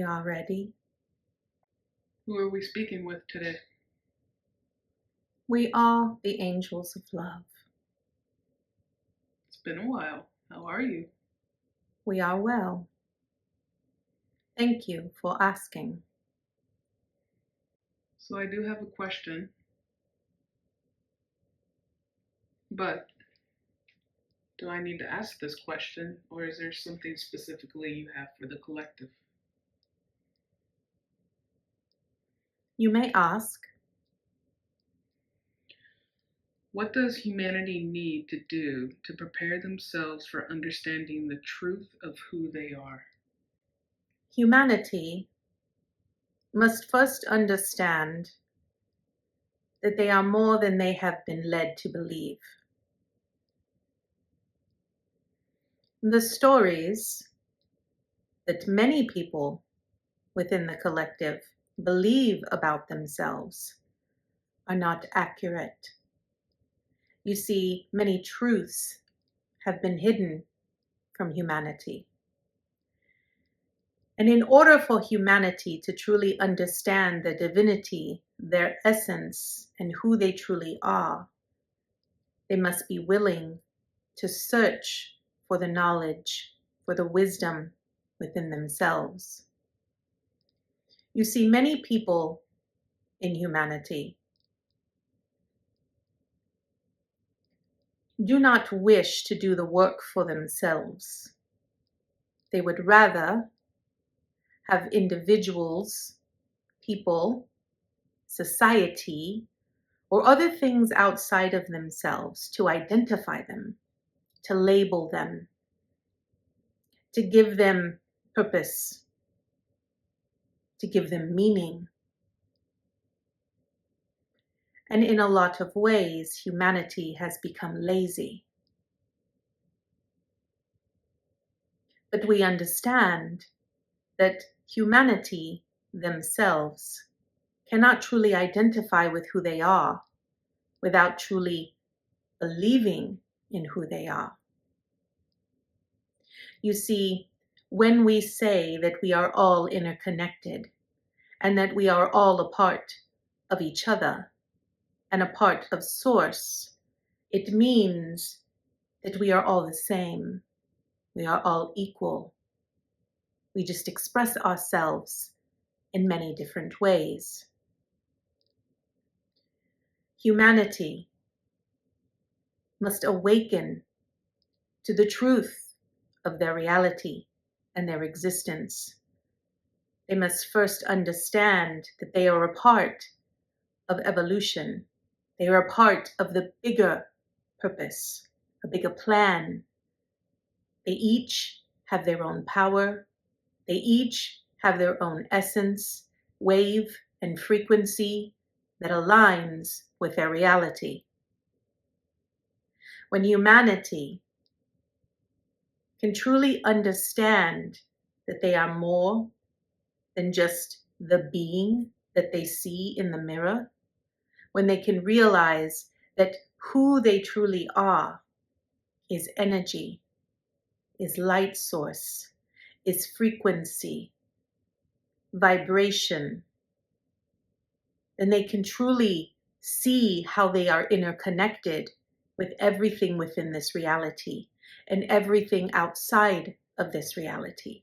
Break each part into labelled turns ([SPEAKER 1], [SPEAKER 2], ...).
[SPEAKER 1] are ready.
[SPEAKER 2] Who are we speaking with today?
[SPEAKER 1] We are the angels of love.
[SPEAKER 2] It's been a while. How are you?
[SPEAKER 1] We are well. Thank you for asking.
[SPEAKER 2] So I do have a question, but do I need to ask this question, or is there something specifically you have for the collective?
[SPEAKER 1] You may ask,
[SPEAKER 2] What does humanity need to do to prepare themselves for understanding the truth of who they are?
[SPEAKER 1] humanity must first understand that they are more than they have been led to believe. The stories that many people within the collective believe about themselves are not accurate. You see, many truths have been hidden from humanity. And in order for humanity to truly understand their divinity, their essence, and who they truly are, they must be willing to search for the knowledge, for the wisdom within themselves. You see, many people in humanity do not wish to do the work for themselves. They would rather have individuals, people, society, or other things outside of themselves to identify them, to label them, to give them purpose, to give them meaning. And in a lot of ways, humanity has become lazy. But we understand that humanity themselves cannot truly identify with who they are without truly believing in who they are. You see, when we say that we are all interconnected and that we are all a part of each other and a part of Source, it means that we are all the same. We are all equal. We just express ourselves in many different ways. Humanity must awaken to the truth of their reality and their existence. They must first understand that they are a part of evolution. They are a part of the bigger purpose, a bigger plan. They each have their own power. They each have their own essence, wave, and frequency that aligns with their reality. When humanity can truly understand that they are more than just the being that they see in the mirror, when they can realize that who they truly are is energy, is light source, is frequency, vibration, then they can truly see how they are interconnected with everything within this reality and everything outside of this reality.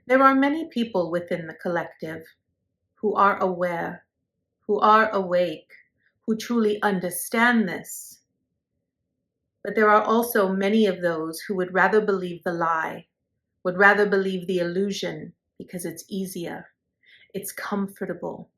[SPEAKER 1] There are many people within the collective who are aware, who are awake, who truly understand this. But there are also many of those who would rather believe the lie, would rather believe the illusion because it's easier, it's comfortable.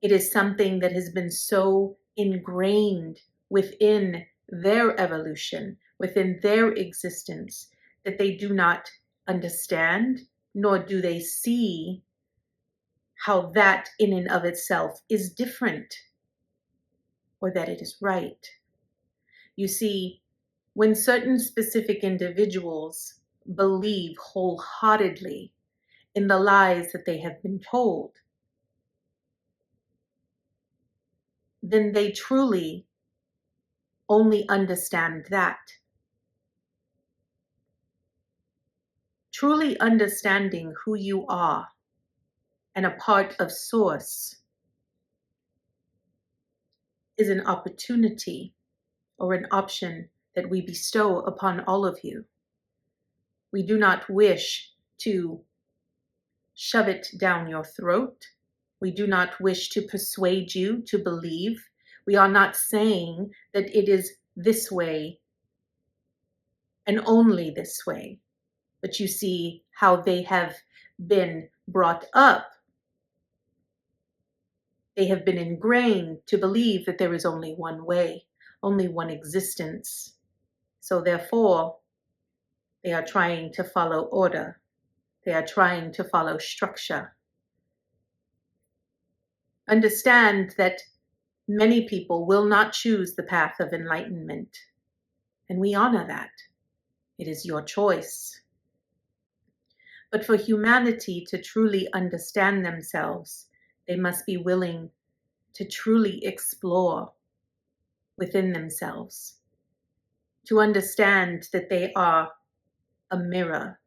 [SPEAKER 1] It is something that has been so ingrained within their evolution, within their existence, that they do not understand, nor do they see how that in and of itself is different or that it is right. You see, when certain specific individuals believe wholeheartedly in the lies that they have been told, then they truly only understand that. Truly understanding who you are and a part of Source is an opportunity or an option that we bestow upon all of you. We do not wish to shove it down your throat. We do not wish to persuade you to believe. We are not saying that it is this way and only this way. But you see how they have been brought up. They have been ingrained to believe that there is only one way, only one existence. So therefore, they are trying to follow order. They are trying to follow structure. Understand that many people will not choose the path of enlightenment, and we honor that. It is your choice. But for humanity to truly understand themselves, they must be willing to truly explore within themselves, to understand that they are a mirror,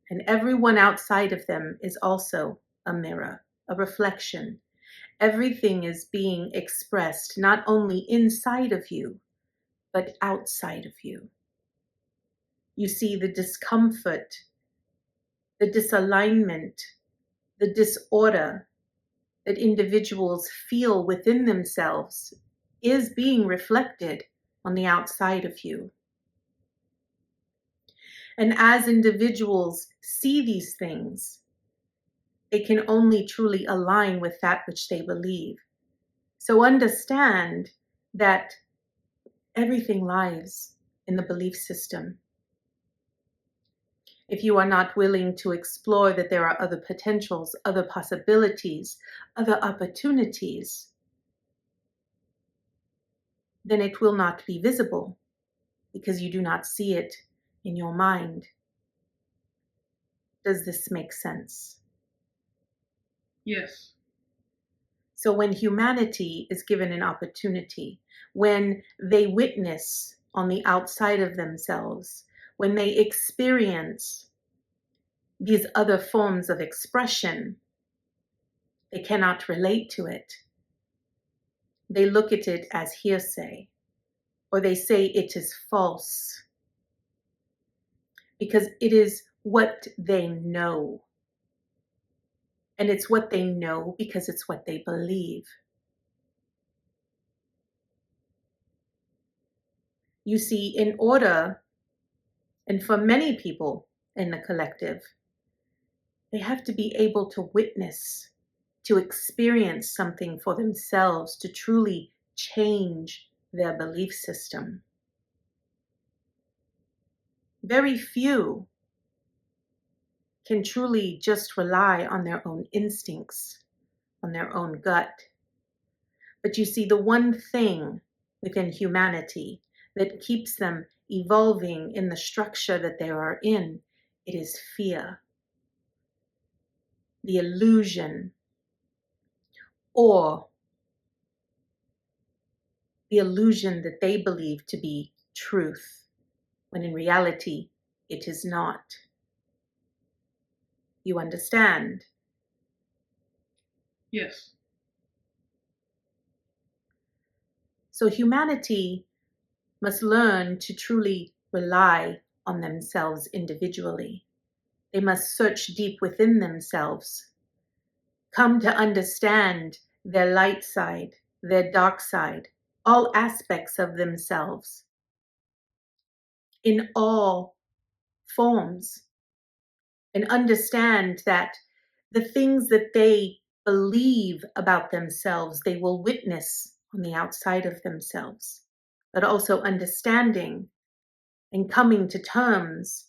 [SPEAKER 1] and everyone outside of them is also a mirror, a reflection. Everything is being expressed not only inside of you, but outside of you. You see the discomfort, the disalignment, the disorder that individuals feel within themselves is being reflected on the outside of you. And as individuals see these things, they can only truly align with that which they believe. So understand that everything lies in the belief system. If you are not willing to explore that there are other potentials, other possibilities, other opportunities, then it will not be visible because you do not see it in your mind. Does this make sense?
[SPEAKER 2] Yes.
[SPEAKER 1] So when humanity is given an opportunity, when they witness on the outside of themselves, when they experience these other forms of expression, they cannot relate to it. They look at it as hearsay, or they say it is false, because it is what they know. And it's what they know because it's what they believe. You see, in order, and for many people in the collective, they have to be able to witness, to experience something for themselves, to truly change their belief system. Very few can truly just rely on their own instincts, on their own gut. But you see, the one thing within humanity that keeps them evolving in the structure that they are in, it is fear. The illusion, or the illusion that they believe to be truth, when in reality it is not. You understand?
[SPEAKER 2] Yes.
[SPEAKER 1] So humanity must learn to truly rely on themselves individually. They must search deep within themselves, come to understand their light side, their dark side, all aspects of themselves in all forms, and understand that the things that they believe about themselves, they will witness on the outside of themselves, but also understanding and coming to terms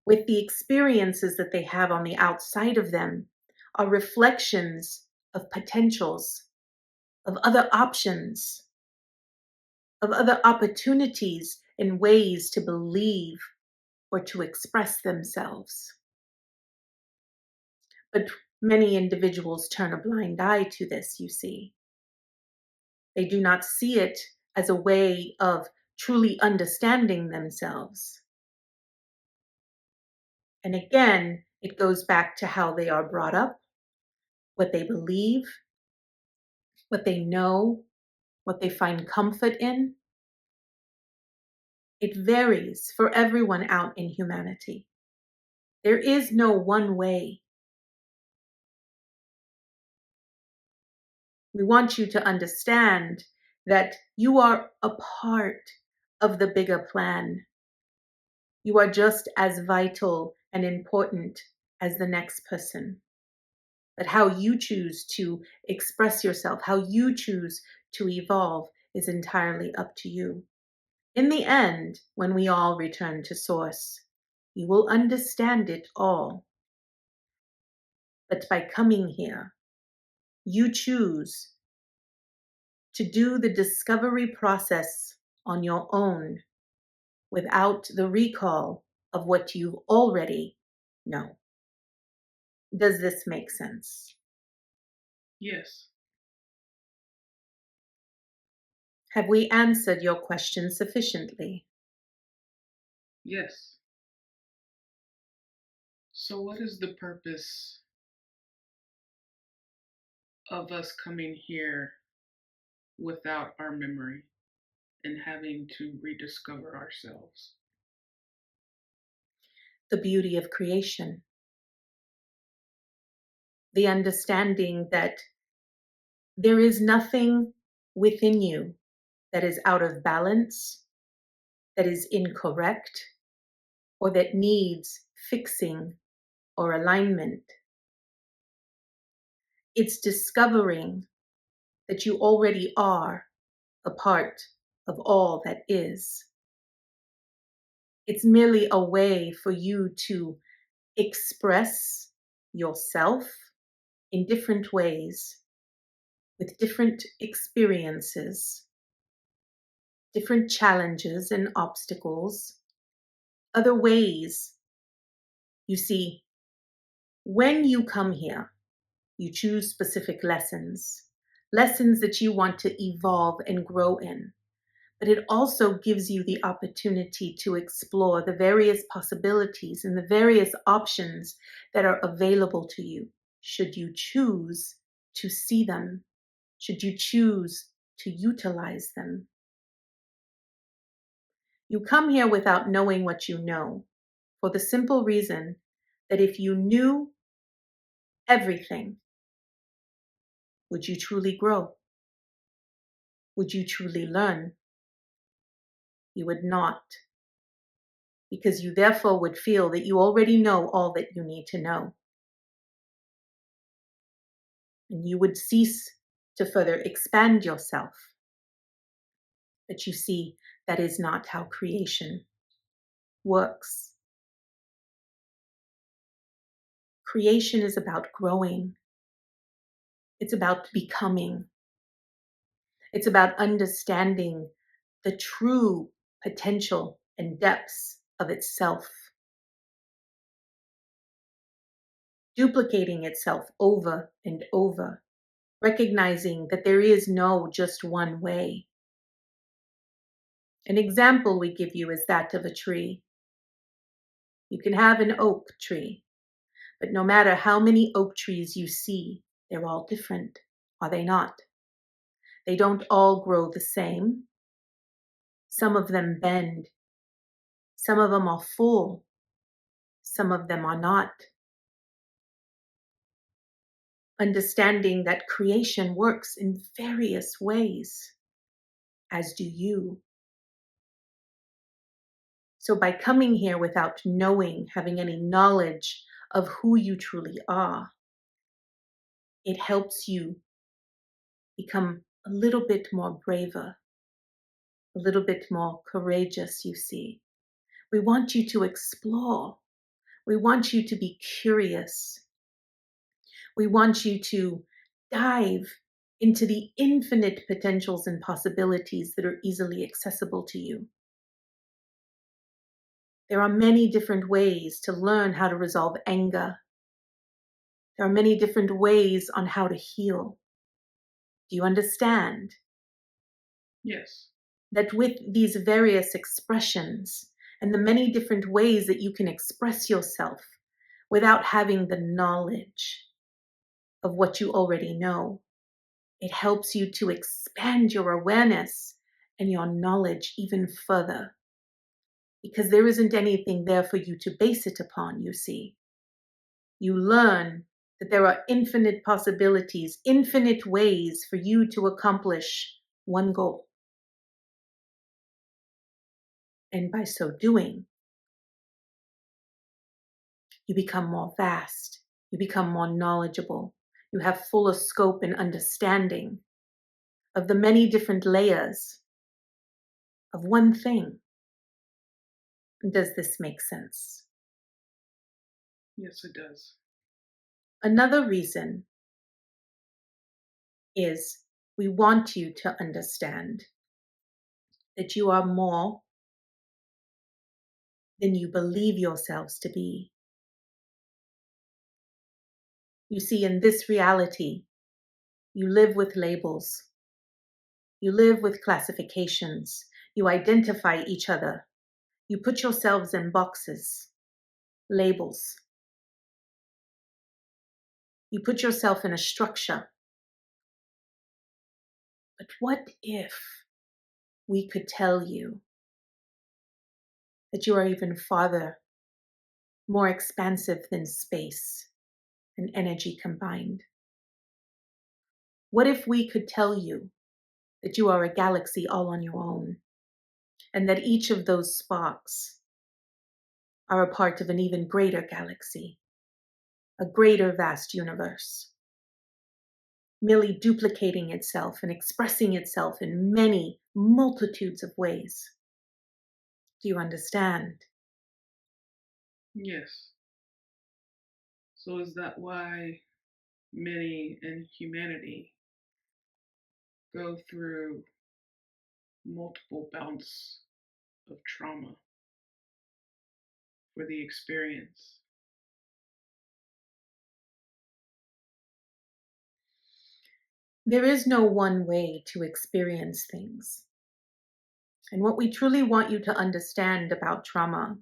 [SPEAKER 1] with the experiences that they have on the outside of them are reflections of potentials, of other options, of other opportunities and ways to believe or to express themselves. But many individuals turn a blind eye to this, you see. They do not see it as a way of truly understanding themselves. And again, it goes back to how they are brought up, what they believe, what they know, what they find comfort in. It varies for everyone out in humanity. There is no one way. We want you to understand that you are a part of the bigger plan. You are just as vital and important as the next person. But how you choose to express yourself, how you choose to evolve is entirely up to you. In the end, when we all return to Source, you will understand it all. But by coming here, you choose to do the discovery process on your own without the recall of what you already know. Does this make sense?
[SPEAKER 2] Yes.
[SPEAKER 1] Have we answered your question sufficiently?
[SPEAKER 2] Yes. So what is the purpose of us coming here without our memory and having to rediscover ourselves?
[SPEAKER 1] The beauty of creation. The understanding that there is nothing within you that is out of balance, that is incorrect, or that needs fixing or alignment. It's discovering that you already are a part of all that is. It's merely a way for you to express yourself in different ways, with different experiences, different challenges and obstacles, other ways. You see, when you come here, you choose specific lessons, lessons that you want to evolve and grow in. But it also gives you the opportunity to explore the various possibilities and the various options that are available to you, should you choose to see them, should you choose to utilize them. You come here without knowing what you know, for the simple reason that if you knew everything, would you truly grow? Would you truly learn? You would not, because you therefore would feel that you already know all that you need to know. And you would cease to further expand yourself. But you see, that is not how creation works. Creation is about growing. It's about becoming. It's about understanding the true potential and depths of itself, duplicating itself over and over, recognizing that there is no just one way. An example we give you is that of a tree. You can have an oak tree, but no matter how many oak trees you see, they're all different, are they not? They don't all grow the same. Some of them bend. Some of them are full. Some of them are not. Understanding that creation works in various ways, as do you. So by coming here without knowing, having any knowledge of who you truly are, it helps you become a little bit more braver, a little bit more courageous, you see. We want you to explore. We want you to be curious. We want you to dive into the infinite potentials and possibilities that are easily accessible to you. There are many different ways to learn how to resolve anger. There are many different ways on how to heal. Do you understand?
[SPEAKER 2] Yes.
[SPEAKER 1] That with these various expressions and the many different ways that you can express yourself, without having the knowledge of what you already know. It helps you to expand your awareness and your knowledge even further, because there isn't anything there for you to base it upon, you see. You learn that there are infinite possibilities, infinite ways for you to accomplish one goal. And by so doing, you become more vast, you become more knowledgeable, you have fuller scope and understanding of the many different layers of one thing. Does this make sense?
[SPEAKER 2] Yes, it does.
[SPEAKER 1] Another reason is we want you to understand that you are more than you believe yourselves to be. You see, in this reality, you live with labels. You live with classifications. You identify each other. You put yourselves in boxes, labels. You put yourself in a structure. But what if we could tell you that you are even farther, more expansive than space and energy combined? What if we could tell you that you are a galaxy all on your own, and that each of those sparks are a part of an even greater galaxy, a greater vast universe, merely duplicating itself and expressing itself in many multitudes of ways? Do you understand?
[SPEAKER 2] Yes. So is that why many in humanity go through multiple bouts of trauma for the experience?
[SPEAKER 1] There is no one way to experience things. And what we truly want you to understand about trauma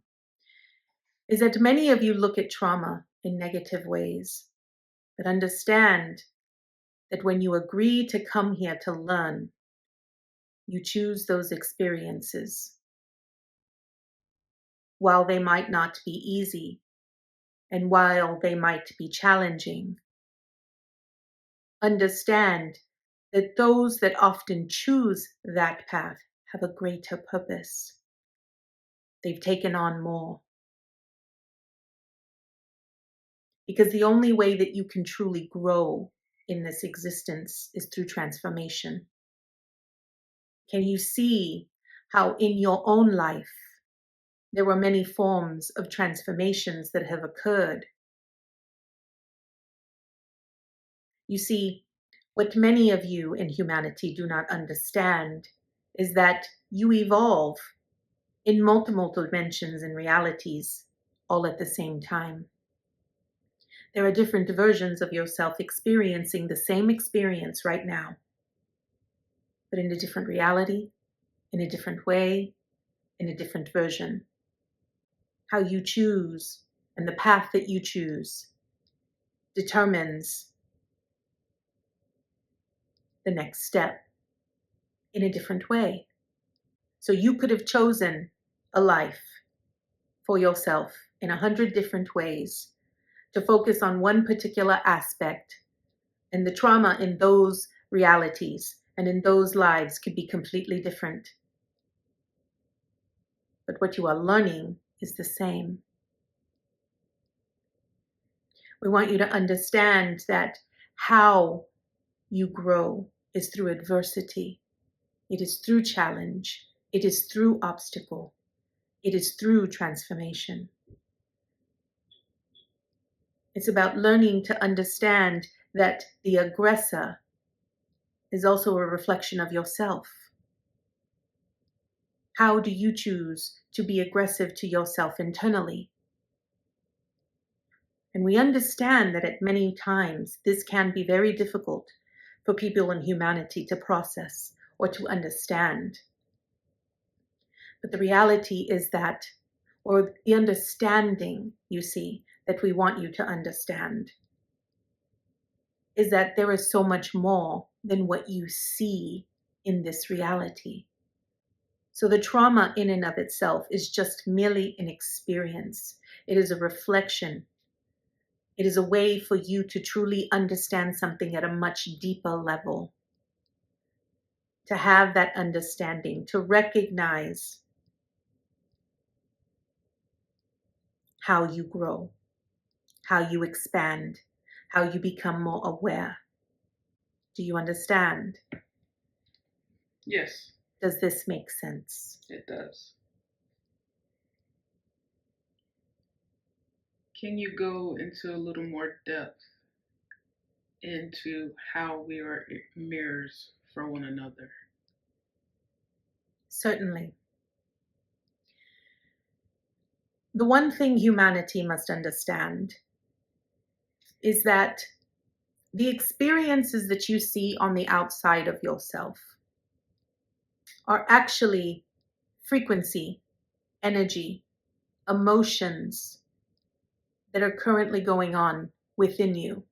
[SPEAKER 1] is that many of you look at trauma in negative ways, but understand that when you agree to come here to learn, you choose those experiences. While they might not be easy, and while they might be challenging, understand that those that often choose that path have a greater purpose. They've taken on more. Because the only way that you can truly grow in this existence is through transformation. Can you see how in your own life there were many forms of transformations that have occurred? You see, what many of you in humanity do not understand is that you evolve in multiple dimensions and realities all at the same time. There are different versions of yourself experiencing the same experience right now, but in a different reality, in a different way, in a different version. How you choose and the path that you choose determines the next step in a different way. So you could have chosen a life for yourself in 100 different ways to focus on one particular aspect, and the trauma in those realities and in those lives could be completely different. But what you are learning is the same. We want you to understand that how you grow is through adversity. It is through challenge. It is through obstacle. It is through transformation. It's about learning to understand that the aggressor is also a reflection of yourself. How do you choose to be aggressive to yourself internally? And we understand that at many times this can be very difficult for people in humanity to process or to understand. But the reality is that, or the understanding, you see, that we want you to understand is that there is so much more than what you see in this reality. So the trauma in and of itself is just merely an experience. It is a reflection. It is a way for you to truly understand something at a much deeper level. To have that understanding, to recognize how you grow, how you expand, how you become more aware. Do you understand?
[SPEAKER 2] Yes.
[SPEAKER 1] Does this make sense?
[SPEAKER 2] It does. Can you go into a little more depth into how we are mirrors for one another?
[SPEAKER 1] Certainly. The one thing humanity must understand is that the experiences that you see on the outside of yourself are actually frequency, energy, emotions that are currently going on within you.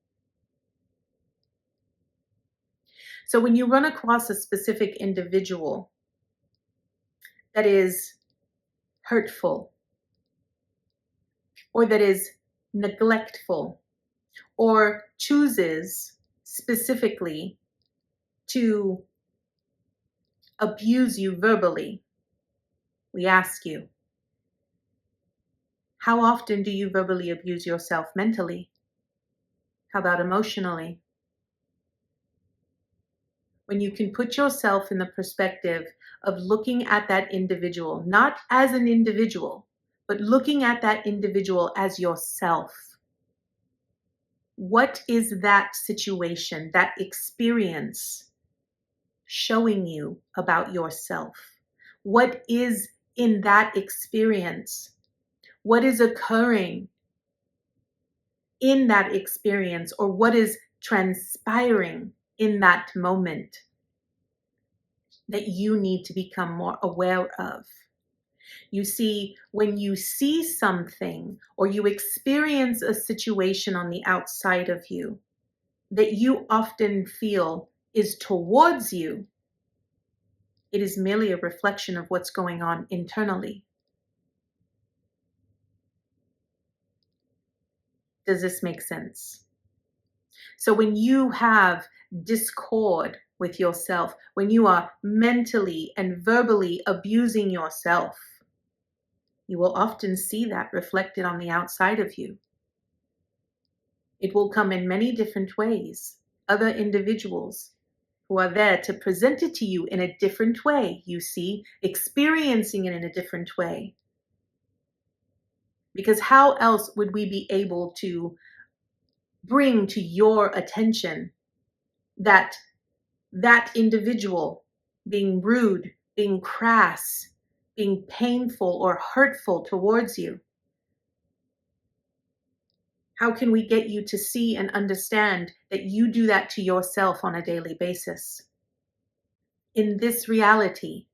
[SPEAKER 1] So when you run across a specific individual that is hurtful, or that is neglectful, or chooses specifically to abuse you verbally, we ask you, how often do you verbally abuse yourself mentally? How about emotionally? When you can put yourself in the perspective of looking at that individual, not as an individual, but looking at that individual as yourself. What is that situation, that experience showing you about yourself? What is in that experience? What is occurring in that experience, or what is transpiring in that moment that you need to become more aware of? You see, when you see something or you experience a situation on the outside of you that you often feel is towards you, it is merely a reflection of what's going on internally. Does this make sense? So when you have discord with yourself, when you are mentally and verbally abusing yourself, you will often see that reflected on the outside of you. It will come in many different ways. Other individuals who are there to present it to you in a different way, you see, experiencing it in a different way. Because how else would we be able to bring to your attention that individual being rude, being crass, being painful or hurtful towards you? How can we get you to see and understand that you do that to yourself on a daily basis? In this reality,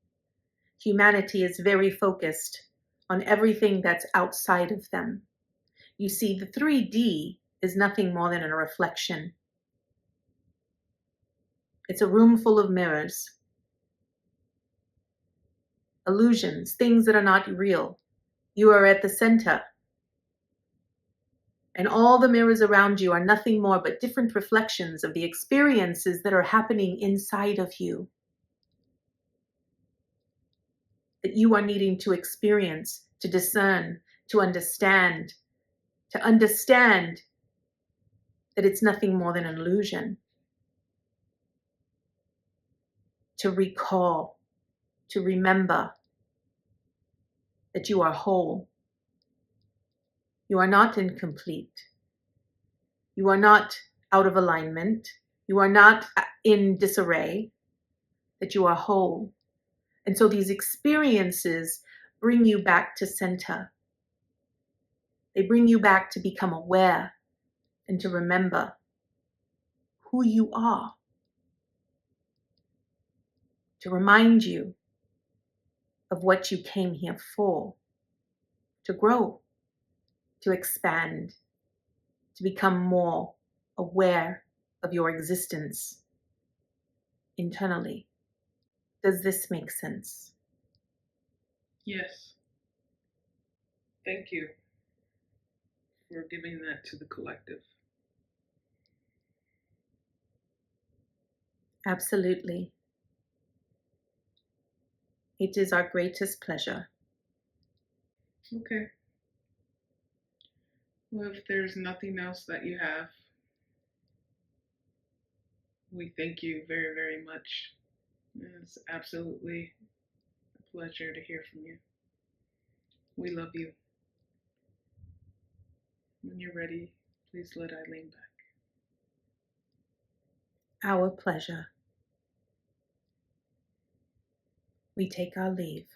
[SPEAKER 1] humanity is very focused on everything that's outside of them. You see, the 3D is nothing more than a reflection. It's a room full of mirrors, illusions, things that are not real. You are at the center. And all the mirrors around you are nothing more but different reflections of the experiences that are happening inside of you, that you are needing to experience, to discern, to understand that it's nothing more than an illusion. To recall, to remember that you are whole. You are not incomplete. You are not out of alignment. You are not in disarray, that you are whole. And so these experiences bring you back to center. They bring you back to become aware and to remember who you are. To remind you of what you came here for. To grow, to expand, to become more aware of your existence internally. Does this make sense?
[SPEAKER 2] Yes. Thank you for giving that to the collective.
[SPEAKER 1] Absolutely. It is our greatest pleasure.
[SPEAKER 2] Okay. Well, if there's nothing else that you have, we thank you very, very much. It's absolutely a pleasure to hear from you. We love you. When you're ready, please let Eileen back.
[SPEAKER 1] Our pleasure. We take our leave.